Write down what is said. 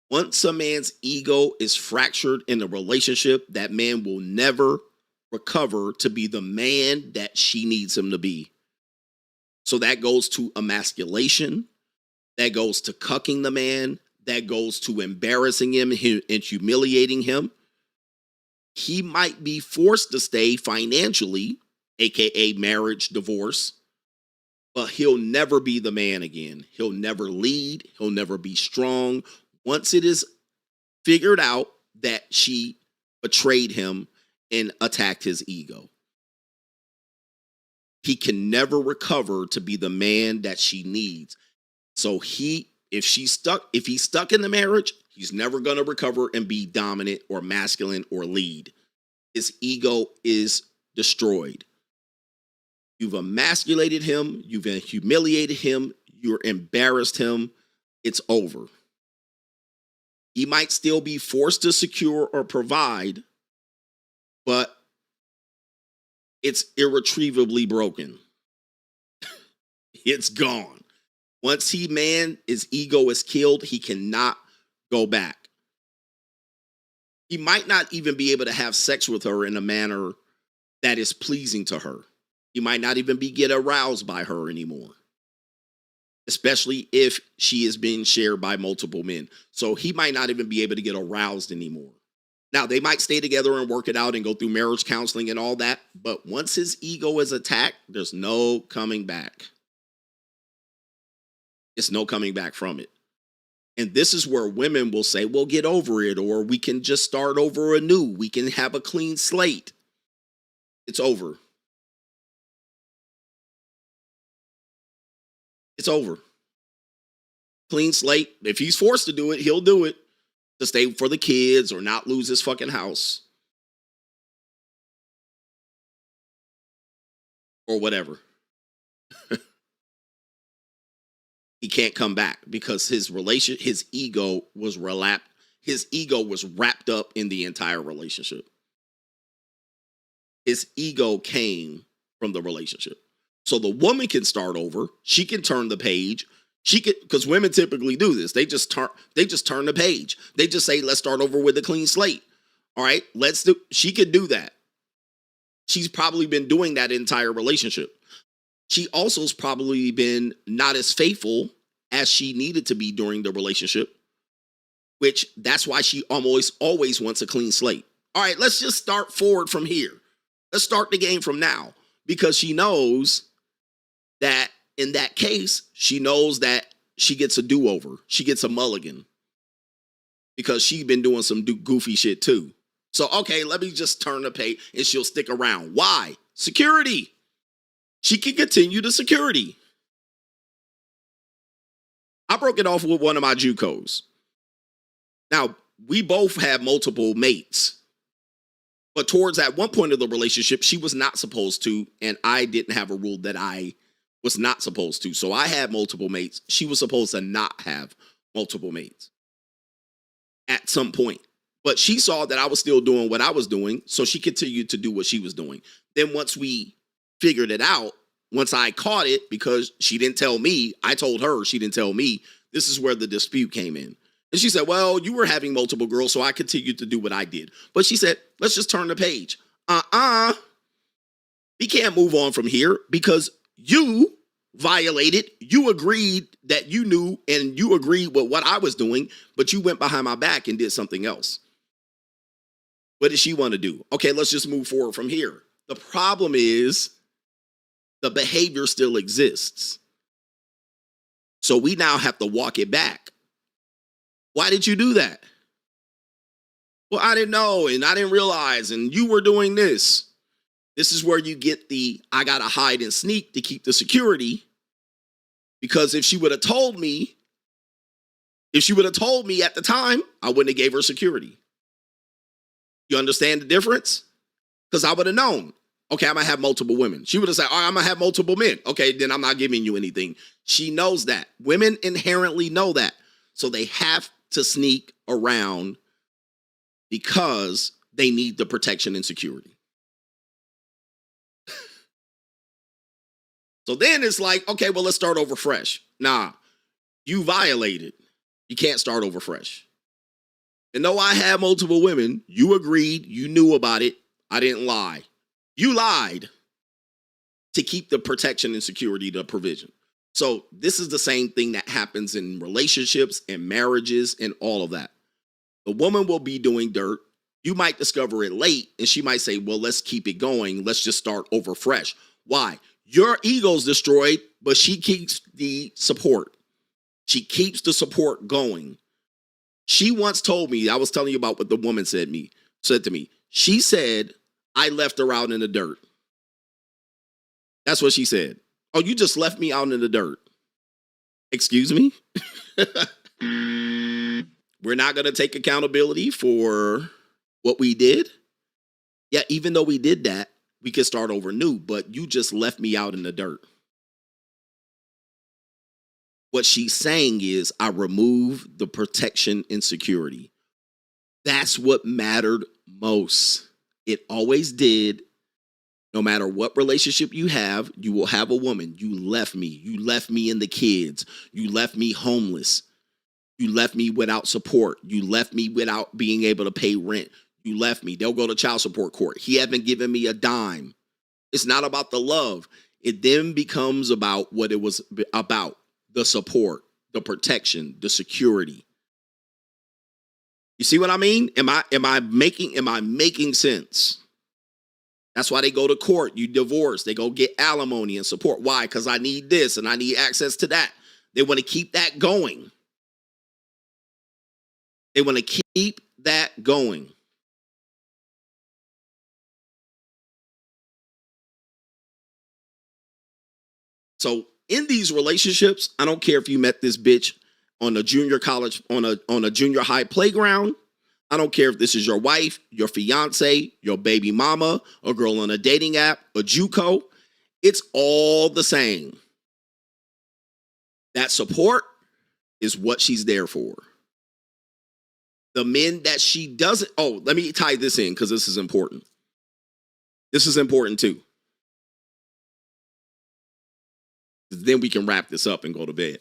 Once a man's ego is fractured in a relationship, that man will never recover to be the man that she needs him to be. So that goes to emasculation, that goes to cucking the man, that goes to embarrassing him and humiliating him. He might be forced to stay financially, aka marriage, divorce, but he'll never be the man again. He'll never lead, he'll never be strong. Once it is figured out that she betrayed him and attacked his ego, he can never recover to be the man that she needs. So if he's stuck in the marriage, he's never going to recover and be dominant or masculine or lead. His ego is destroyed. You've emasculated him, you've humiliated him, you're embarrassed him. It's over. He might still be forced to secure or provide, but it's irretrievably broken. It's gone. Once his ego is killed, he cannot go back. He might not even be able to have sex with her in a manner that is pleasing to her. He might not even get aroused by her anymore, especially if she is being shared by multiple men. So he might not even be able to get aroused anymore. Now, they might stay together and work it out and go through marriage counseling and all that, but once his ego is attacked, there's no coming back. It's no coming back from it. And this is where women will say, well, get over it, or we can just start over anew. We can have a clean slate. It's over. It's over. Clean slate. If he's forced to do it, he'll do it to stay for the kids or not lose his fucking house or whatever. He can't come back because his ego was wrapped up in the entire relationship. His ego came from the relationship. So the woman can start over. She can turn the page. Because women typically do this. They just turn the page. They just say, let's start over with a clean slate. All right, she could do that. She's probably been doing that entire relationship. She also has probably been not as faithful as she needed to be during the relationship, which that's why she always wants a clean slate. All right, let's just start forward from here. Let's start the game from now, because she knows that in that case, she knows that she gets a do-over. She gets a mulligan because she's been doing some goofy shit too. So, okay, let me just turn the page and she'll stick around. Why? Security. She can continue the security. I broke it off with one of my JUCOs. Now, we both had multiple mates, but towards at one point of the relationship, she was not supposed to, and I didn't have a rule that I was not supposed to. So I had multiple mates. She was supposed to not have multiple mates at some point. But she saw that I was still doing what I was doing, so she continued to do what she was doing. Then once we figured it out, once I caught it, because she didn't tell me, I told her, she didn't tell me, this is where the dispute came in. And she said, well, you were having multiple girls, so I continued to do what I did. But she said, let's just turn the page. We can't move on from here because you violated, you agreed that you knew and you agreed with what I was doing, but you went behind my back and did something else. What did she want to do? Okay, let's just move forward from here. The problem is the behavior still exists. So we now have to walk it back. Why did you do that? Well, I didn't know and I didn't realize and you were doing this. This is where you get I got to hide and sneak to keep the security. Because if she would have told me at the time, I wouldn't have gave her security. You understand the difference? Because I would have known, okay, I'm going to have multiple women. She would have said, all right, I'm going to have multiple men. Okay, then I'm not giving you anything. She knows that. Women inherently know that. So they have to sneak around because they need the protection and security. So then it's like, okay, well, let's start over fresh. Nah, you violated. You can't start over fresh. And though I had multiple women, you agreed, you knew about it. I didn't lie. You lied to keep the protection and security, the provision. So this is the same thing that happens in relationships and marriages and all of that. The woman will be doing dirt. You might discover it late and she might say, well, let's keep it going. Let's just start over fresh. Why? Your ego's destroyed, but she keeps the support. She keeps the support going. She once told me, I was telling you about what the woman said to me. She said, I left her out in the dirt. That's what she said. Oh, you just left me out in the dirt. Excuse me? We're not going to take accountability for what we did. Yeah, even though we did that, we could start over new, but you just left me out in the dirt. What she's saying is, I removed the protection and security. That's what mattered most. It always did. No matter what relationship you have, you will have a woman. You left me. You left me and the kids. You left me homeless. You left me without support. You left me without being able to pay rent. You left me. They'll go to child support court. He haven't given me a dime. It's not about the love. It then becomes about what it was about. The support, the protection, the security. You see what I mean? Am I making sense? That's why they go to court. You divorce. They go get alimony and support. Why? Because I need this and I need access to that. They want to keep that going. They want to keep that going. So in these relationships, I don't care if you met this bitch on a junior college, on a junior high playground. I don't care if this is your wife, your fiance, your baby mama, a girl on a dating app, a JUCO. It's all the same. That support is what she's there for. The men that she doesn't, let me tie this in because this is important. This is important too. Then we can wrap this up and go to bed.